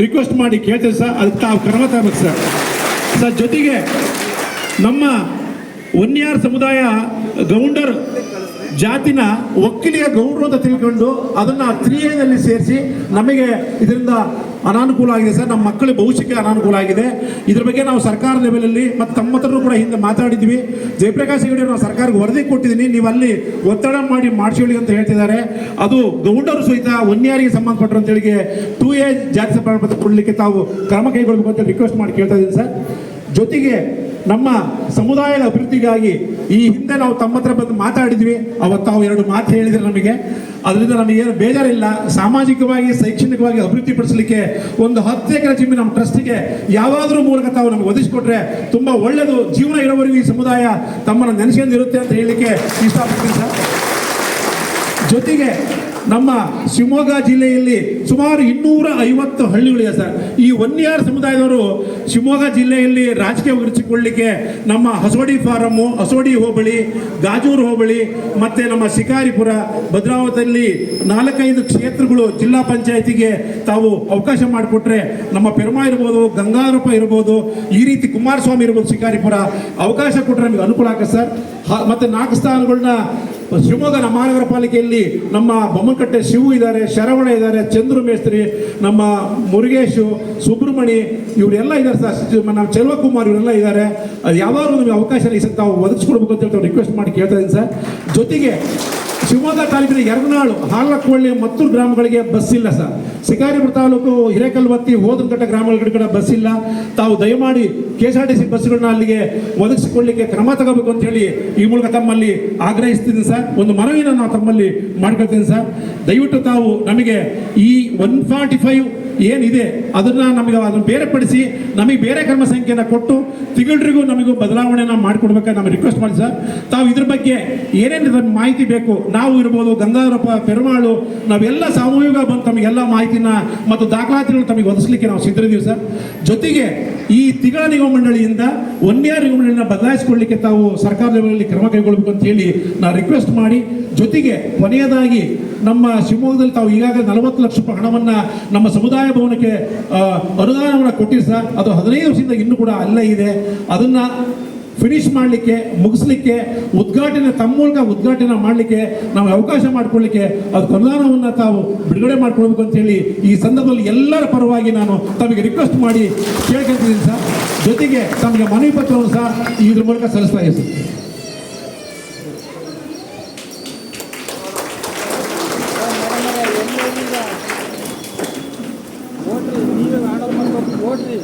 Request ಮಾಡಿ ಕೇಳ್ತೇವೆ sir, ಅದಕ್ಕೆ ತಾವು ಕ್ರಮ ತಗಬೇಕು ಸರ್. ಜೊತೆಗೆ ನಮ್ಮ ವನ್ಯಾರ್ ಸಮುದಾಯ ಗೌಂಡರ್ ಜಾತಿನ ಒಕ್ಕಲಿಗ ಗೌಂಡರು ಅಂತ ತಿಳ್ಕೊಂಡು ಅದನ್ನು 3A ಸೇರಿಸಿ ನಮಗೆ ಇದರಿಂದ ಅನಾನುಕೂಲ ಆಗಿದೆ ಸರ್. ನಮ್ಮ ಮಕ್ಕಳ ಭವಿಷ್ಯಕ್ಕೆ ಅನಾನುಕೂಲ ಆಗಿದೆ. ಇದ್ರ ಬಗ್ಗೆ ನಾವು ಸರ್ಕಾರ ಲೆವೆಲಲ್ಲಿ ಮತ್ತು ತಮ್ಮ ಹತ್ರನೂ ಕೂಡ ಹಿಂದೆ ಮಾತಾಡಿದ್ವಿ. ಜಯಪ್ರಕಾಶ್ ಹೆಗಡೆ ನಾವು ಸರ್ಕಾರಕ್ಕೆ ವರದಿ ಕೊಟ್ಟಿದ್ದೀನಿ, ನೀವು ಅಲ್ಲಿ ಒತ್ತಡ ಮಾಡಿ ಮಾಡಿಸಿಕೊಳ್ಳಿ ಅಂತ ಹೇಳ್ತಿದ್ದಾರೆ. ಅದು ಗೌಂಡರು ಸಹಿತ ವನ್ಯಾರಿಗೆ ಸಂಬಂಧಪಟ್ಟರು ಅಂತೇಳಿ 2A ಜಾತಿ ಪ್ರಮಾಣಪತ್ರ ಕೊಡಲಿಕ್ಕೆ ತಾವು ಕ್ರಮ ಕೈಗೊಳ್ಳಬೇಕು ಅಂತ ರಿಕ್ವೆಸ್ಟ್ ಮಾಡಿ ಕೇಳ್ತಾ ಇದ್ದೀನಿ ಸರ್. ಜೊತೆಗೆ ನಮ್ಮ ಸಮುದಾಯದ ಅಭಿವೃದ್ಧಿಗಾಗಿ ಈ ಹಿಂದೆ ನಾವು ತಮ್ಮ ಹತ್ರ ಬಂದು ಮಾತಾಡಿದ್ವಿ. ಅವತ್ತು ತಾವು 2 ಮಾತು ಹೇಳಿದರೆ ನಮಗೆ ಅದರಿಂದ ನಮಗೇನು ಬೇಜಾರಿಲ್ಲ. ಸಾಮಾಜಿಕವಾಗಿ ಶೈಕ್ಷಣಿಕವಾಗಿ ಅಭಿವೃದ್ಧಿ ಪಡಿಸಲಿಕ್ಕೆ ಒಂದು 10 ಎಕರೆ ಜಮೀನು ನಮ್ಮ ಟ್ರಸ್ಟಿಗೆ ಯಾವುದಾದ್ರೂ ಮೂಲಕ ತಾವು ನಮಗೆ ಒದಗಿಸಿಕೊಟ್ರೆ ತುಂಬ ಒಳ್ಳೆಯದು. ಜೀವನ ಇರೋವರೆಗೂ ಈ ಸಮುದಾಯ ತಮ್ಮನ್ನು ನೆನೆಸ್ಕೊಂಡಿರುತ್ತೆ ಅಂತ ಹೇಳಲಿಕ್ಕೆ ಇಷ್ಟಪಡ್ತೀನಿ ಸರ್. ಜೊತೆಗೆ ನಮ್ಮ ಶಿವಮೊಗ್ಗ ಜಿಲ್ಲೆಯಲ್ಲಿ ಸುಮಾರು 250 ಹಳ್ಳಿಗಳಿವೆ ಸರ್. ಈ ವನ್ಯಾರ್ ಸಮುದಾಯದವರು ಶಿವಮೊಗ್ಗ ಜಿಲ್ಲೆಯಲ್ಲಿ ರಾಜಕೀಯ ಉಳಿಸಿಕೊಳ್ಳಲಿಕ್ಕೆ ನಮ್ಮ ಹಸೋಡಿ ಫಾರಮ್ಮು, ಹಸೋಡಿ ಹೋಬಳಿ, ಗಾಜೂರು ಹೋಬಳಿ ಮತ್ತು ನಮ್ಮ ಶಿಕಾರಿಪುರ, ಭದ್ರಾವತಿಯಲ್ಲಿ 4-5 ಕ್ಷೇತ್ರಗಳು ಜಿಲ್ಲಾ ಪಂಚಾಯತಿಗೆ ತಾವು ಅವಕಾಶ ಮಾಡಿಕೊಟ್ರೆ, ನಮ್ಮ ಪೆರ್ಮಾ ಇರ್ಬೋದು, ಗಂಗಾಧರಪ್ಪ ಇರ್ಬೋದು, ಈ ರೀತಿ ಕುಮಾರಸ್ವಾಮಿ ಇರ್ಬೋದು, ಶಿಕಾರಿಪುರ ಅವಕಾಶ ಕೊಟ್ಟರೆ ನಮಗೆ ಅನುಕೂಲ ಆಗುತ್ತೆ ಸರ್. ಮತ್ತು 4 ಸ್ಥಾನಗಳನ್ನ ಶಿವಮೊಗ್ಗ ಮಹಾನಗರ ಪಾಲಿಕೆಯಲ್ಲಿ ನಮ್ಮ ಬೊಮ್ಮನಕಟ್ಟೆ ಶಿವು ಇದ್ದಾರೆ, ಶರವಣ ಇದ್ದಾರೆ, ಚಂದ್ರು ಮೇಸ್ತ್ರಿ, ನಮ್ಮ ಮುರುಗೇಶು, ಸುಬ್ರಹ್ಮಣಿ ಇವರೆಲ್ಲ ಇದ್ದಾರೆ ಸರ್. ನಮ್ಮ ಚೆಲ್ವಕುಮಾರ್ ಇವರೆಲ್ಲ ಇದ್ದಾರೆ. ಅದು ಯಾವಾಗಲೂ ನಮಗೆ ಅವಕಾಶ ಈ ಸರ್ ತಾವು ಒದಗಿಸ್ಕೊಡ್ಬೇಕು ಅಂತ ಹೇಳಿ ರಿಕ್ವೆಸ್ಟ್ ಮಾಡಿ ಕೇಳ್ತಾ ಇದ್ದೀನಿ ಸರ್. ಜೊತೆಗೆ ಶಿವಮೊಗ್ಗ ತಾಲೂಕಿನ ಯರಗನಾಳು, ಹಾಲಕ್ಕೊಳ್ಳಿ, ಮತ್ತೂರು ಗ್ರಾಮಗಳಿಗೆ ಬಸ್ ಇಲ್ಲ ಸರ್. ಶಿಕಾರಿಪುರ ತಾಲೂಕು ಹಿರೇಕಲ್ವತ್ತಿ, ಹೋದನಕಟ್ಟೆ ಗ್ರಾಮಗಳ ಕಡೆ ಬಸ್ ಇಲ್ಲ. ತಾವು ದಯಮಾಡಿ KSRTC ಬಸ್ಗಳನ್ನ ಅಲ್ಲಿಗೆ ಒದಗಿಸಿಕೊಳ್ಳಲಿಕ್ಕೆ ಕ್ರಮ ತಗೋಬೇಕು ಅಂತ ಹೇಳಿ ಈ ಮೂಲಕ ತಮ್ಮಲ್ಲಿ ಆಗ್ರಹಿಸ್ತೀನಿ ಸರ್. ಒಂದು ಮನವಿನ ನಾವು ತಮ್ಮಲ್ಲಿ ಮಾಡ್ಕೊಳ್ತೀನಿ ಸರ್. ದಯವಿಟ್ಟು ತಾವು ನಮಗೆ ಈ 145 ಏನಿದೆ ಅದನ್ನು ಬೇರೆಪಡಿಸಿ ನಮಗೆ ಬೇರೆ ಕ್ರಮ ಸಂಖ್ಯೆಯನ್ನು ಕೊಟ್ಟು ತಿಂಗಳಿಗೂ ನಮಗೂ ಬದಲಾವಣೆಯನ್ನು ಮಾಡಿಕೊಡ್ಬೇಕಾದ್ರೆ ನಮಗೆ ರಿಕ್ವೆಸ್ಟ್ ಮಾಡಿ ಸರ್. ತಾವು ಇದ್ರ ಬಗ್ಗೆ ಏನೇನು ಮಾಹಿತಿ ಬೇಕು, ನಾವು ಇರ್ಬೋದು, ಗಂಗಾಧರಪ್ಪ, ಪೆರುಮಾಳು, ನಾವೆಲ್ಲ ಸಾಮೂಹಿಕ ಬಂದು ತಮಗೆಲ್ಲ ಮಾಹಿತಿನ ಮತ್ತು ದಾಖಲಾತಿಗಳು ತಮಗೆ ಒದಗಿಸಲಿಕ್ಕೆ ನಾವು ಸಿದ್ಧರಿದ್ದೀವಿ ಸರ್. ಜೊತೆಗೆ ಈ ತಿಗಳ ನಿಗಮ ಮಂಡಳಿಯಿಂದ ವನ್ಯಾರ್ ನಿಗಮ ಮಂಡಳಿನ ಬದಲಾಯಿಸಿಕೊಳ್ಳಲಿಕ್ಕೆ ತಾವು ಸರ್ಕಾರ ಲೆವೆಲಲ್ಲಿ ಕ್ರಮ ಕೈಗೊಳ್ಳಬೇಕು ಅಂತ ಹೇಳಿ ನಾನು ರಿಕ್ವೆಸ್ಟ್ ಮಾಡಿ, ಜೊತೆಗೆ ಕೊನೆಯದಾಗಿ ನಮ್ಮ ಶಿವಮೊಗ್ಗದಲ್ಲಿ ತಾವು ಈಗಾಗಲೇ 40 ಲಕ್ಷ ರೂಪಾಯಿ ಹಣವನ್ನು ನಮ್ಮ ಸಮುದಾಯ ಭವನಕ್ಕೆ ಅನುದಾನವನ್ನು ಕೊಟ್ಟಿರಿ ಸರ್. ಅದು 15 ವರ್ಷದಿಂದ ಇನ್ನೂ ಕೂಡ ಅಲ್ಲೇ ಇದೆ. ಅದನ್ನು ಫಿನಿಶ್ ಮಾಡಲಿಕ್ಕೆ, ಮುಗಿಸ್ಲಿಕ್ಕೆ, ಉದ್ಘಾಟನೆ ತಮ್ಮ ಮೂಲಕ ಉದ್ಘಾಟನೆ ಮಾಡಲಿಕ್ಕೆ ನಾವು ಅವಕಾಶ ಮಾಡಿಕೊಳ್ಳಿಕ್ಕೆ ಅದಕ್ಕೆ ಅನುದಾನವನ್ನು ತಾವು ಬಿಡುಗಡೆ ಮಾಡಿಕೊಳ್ಬೇಕು ಅಂತೇಳಿ ಈ ಸಂದರ್ಭದಲ್ಲಿ ಎಲ್ಲರ ಪರವಾಗಿ ನಾನು ತಮಗೆ ರಿಕ್ವೆಸ್ಟ್ ಮಾಡಿ ಕೇಳ್ಕೊಳ್ತಿದ್ದೀನಿ ಸರ್. ಜೊತೆಗೆ ತಮಗೆ ಮನವಿ ಪತ್ರವನ್ನು ಸಹ ಇದ್ರ ಮೂಲಕ ಸಲ್ಲಿಸ್ತಾ ಇದೆ ಸರ್. ಓಡ್ರಿ